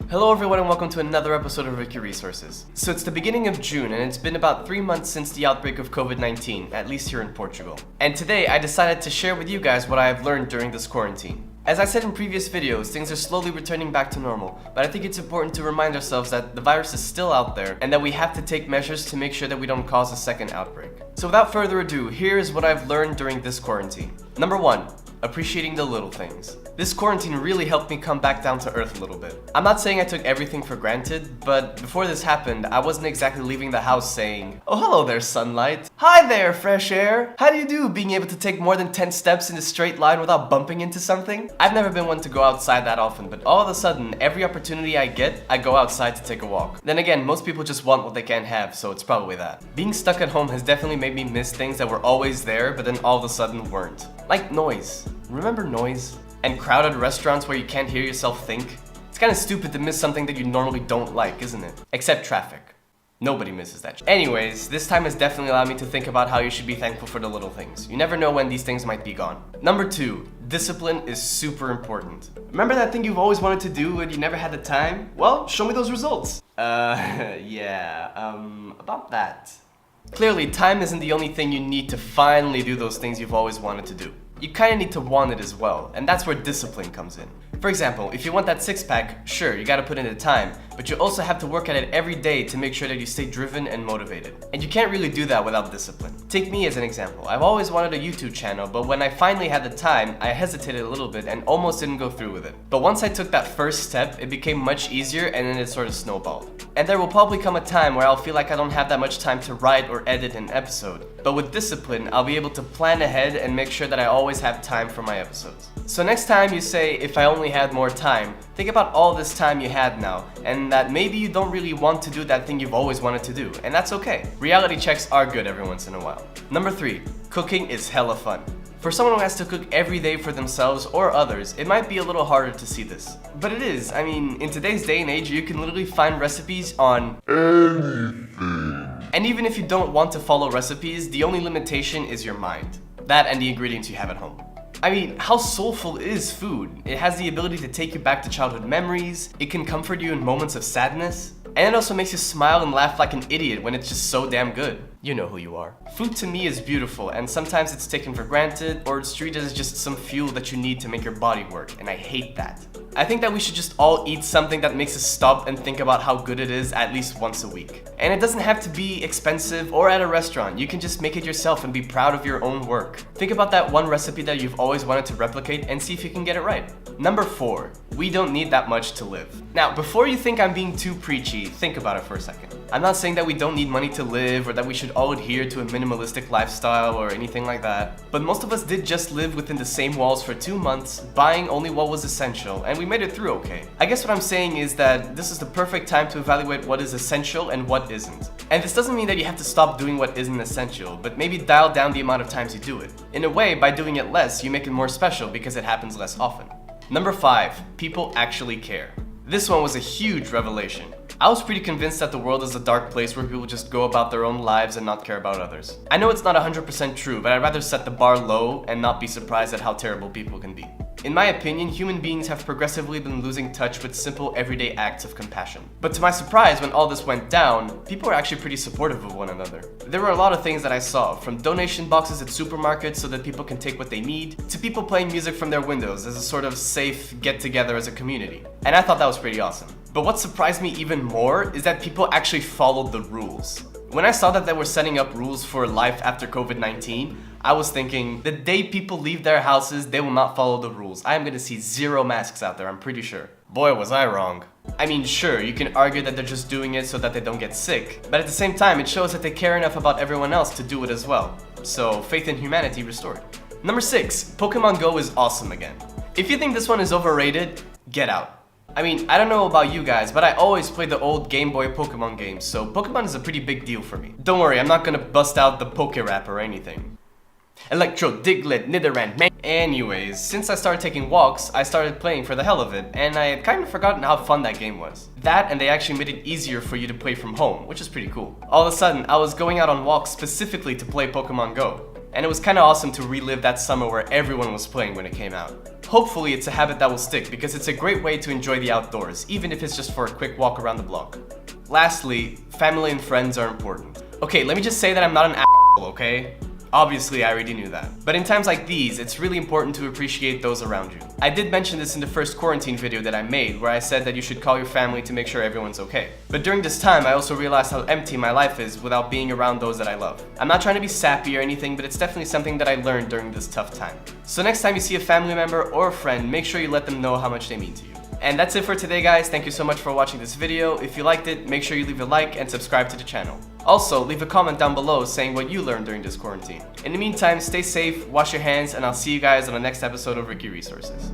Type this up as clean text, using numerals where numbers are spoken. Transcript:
Hello everyone and welcome to another episode of Wiki Resources. So it's the beginning of June and it's been about 3 months since the outbreak of COVID-19, at least here in Portugal. And today I decided to share with you guys what I have learned during this quarantine. As I said in previous videos, things are slowly returning back to normal, but I think it's important to remind ourselves that the virus is still out there and that we have to take measures to make sure that we don't cause a second outbreak. So without further ado, here is what I've learned during this quarantine. Number 1. Appreciating the little things. This quarantine really helped me come back down to earth a little bit. I'm not saying I took everything for granted, but before this happened, I wasn't exactly leaving the house saying, "Oh, hello there, sunlight. Hi there, fresh air. How do you do being able to take more than 10 steps in a straight line without bumping into something?" I've never been one to go outside that often, but all of a sudden, every opportunity I get, I go outside to take a walk. Then again, most people just want what they can't have, so it's probably that. Being stuck at home has definitely made me miss things that were always there, but then all of a sudden weren't. Like noise. Remember noise? And crowded restaurants where you can't hear yourself think? It's kind of stupid to miss something that you normally don't like, isn't it? Except traffic. Nobody misses that. Anyways, this time has definitely allowed me to think about how you should be thankful for the little things. You never know when these things might be gone. Number 2, discipline is super important. Remember that thing you've always wanted to do and you never had the time? Well, show me those results. About that. Clearly, time isn't the only thing you need to finally do those things you've always wanted to do. You kind of need to want it as well, and that's where discipline comes in. For example, if you want that six-pack, sure, you gotta put in the time, but you also have to work at it every day to make sure that you stay driven and motivated. And you can't really do that without discipline. Take me as an example. I've always wanted a YouTube channel, but when I finally had the time, I hesitated a little bit and almost didn't go through with it. But once I took that first step, it became much easier and then it sort of snowballed. And there will probably come a time where I'll feel like I don't have that much time to write or edit an episode. But with discipline, I'll be able to plan ahead and make sure that I always have time for my episodes. So next time you say, "If I only had more time," think about all this time you had now, and that maybe you don't really want to do that thing you've always wanted to do, and that's okay. Reality checks are good every once in a while. Number 3, cooking is hella fun. For someone who has to cook every day for themselves or others, it might be a little harder to see this. But it is. I mean, in today's day and age, you can literally find recipes on anything. And even if you don't want to follow recipes, the only limitation is your mind. That and the ingredients you have at home. I mean, how soulful is food? It has the ability to take you back to childhood memories, it can comfort you in moments of sadness, and it also makes you smile and laugh like an idiot when it's just so damn good. You know who you are. Food to me is beautiful, and sometimes it's taken for granted, or it's treated as just some fuel that you need to make your body work, and I hate that. I think that we should just all eat something that makes us stop and think about how good it is at least once a week. And it doesn't have to be expensive or at a restaurant. You can just make it yourself and be proud of your own work. Think about that one recipe that you've always wanted to replicate and see if you can get it right. Number 4, we don't need that much to live. Now, before you think I'm being too preachy, think about it for a second. I'm not saying that we don't need money to live or that we should all adhere to a minimalistic lifestyle or anything like that. But most of us did just live within the same walls for 2 months, buying only what was essential, and we made it through okay. I guess what I'm saying is that this is the perfect time to evaluate what is essential and what isn't. And this doesn't mean that you have to stop doing what isn't essential, but maybe dial down the amount of times you do it. In a way, by doing it less, you make it more special because it happens less often. Number 5, people actually care. This one was a huge revelation. I was pretty convinced that the world is a dark place where people just go about their own lives and not care about others. I know it's not 100% true, but I'd rather set the bar low and not be surprised at how terrible people can be. In my opinion, human beings have progressively been losing touch with simple everyday acts of compassion. But to my surprise, when all this went down, people were actually pretty supportive of one another. There were a lot of things that I saw, from donation boxes at supermarkets so that people can take what they need, to people playing music from their windows as a sort of safe get-together as a community. And I thought that was pretty awesome. But what surprised me even more is that people actually followed the rules. When I saw that they were setting up rules for life after COVID-19, I was thinking, the day people leave their houses, they will not follow the rules. I am gonna see 0 masks out there, I'm pretty sure. Boy, was I wrong. I mean, sure, you can argue that they're just doing it so that they don't get sick, but at the same time, it shows that they care enough about everyone else to do it as well. So, faith in humanity restored. Number 6, Pokemon Go is awesome again. If you think this one is overrated, get out. I mean, I don't know about you guys, but I always played the old Game Boy Pokemon games, so Pokemon is a pretty big deal for me. Don't worry, I'm not gonna bust out the Poke Rap or anything. Electro, Diglett, Nidoran, man. Anyways, since I started taking walks, I started playing for the hell of it, and I had kind of forgotten how fun that game was. That, and they actually made it easier for you to play from home, which is pretty cool. All of a sudden, I was going out on walks specifically to play Pokemon Go. And it was kinda awesome to relive that summer where everyone was playing when it came out. Hopefully it's a habit that will stick because it's a great way to enjoy the outdoors, even if it's just for a quick walk around the block. Lastly, family and friends are important. Okay, let me just say that I'm not an asshole, okay? Obviously, I already knew that. But in times like these, it's really important to appreciate those around you. I did mention this in the first quarantine video that I made, where I said that you should call your family to make sure everyone's okay. But during this time, I also realized how empty my life is without being around those that I love. I'm not trying to be sappy or anything, but it's definitely something that I learned during this tough time. So next time you see a family member or a friend, make sure you let them know how much they mean to you. And that's it for today, guys. Thank you so much for watching this video. If you liked it, make sure you leave a like and subscribe to the channel. Also, leave a comment down below saying what you learned during this quarantine. In the meantime, stay safe, wash your hands, and I'll see you guys on the next episode of Ricky Resources.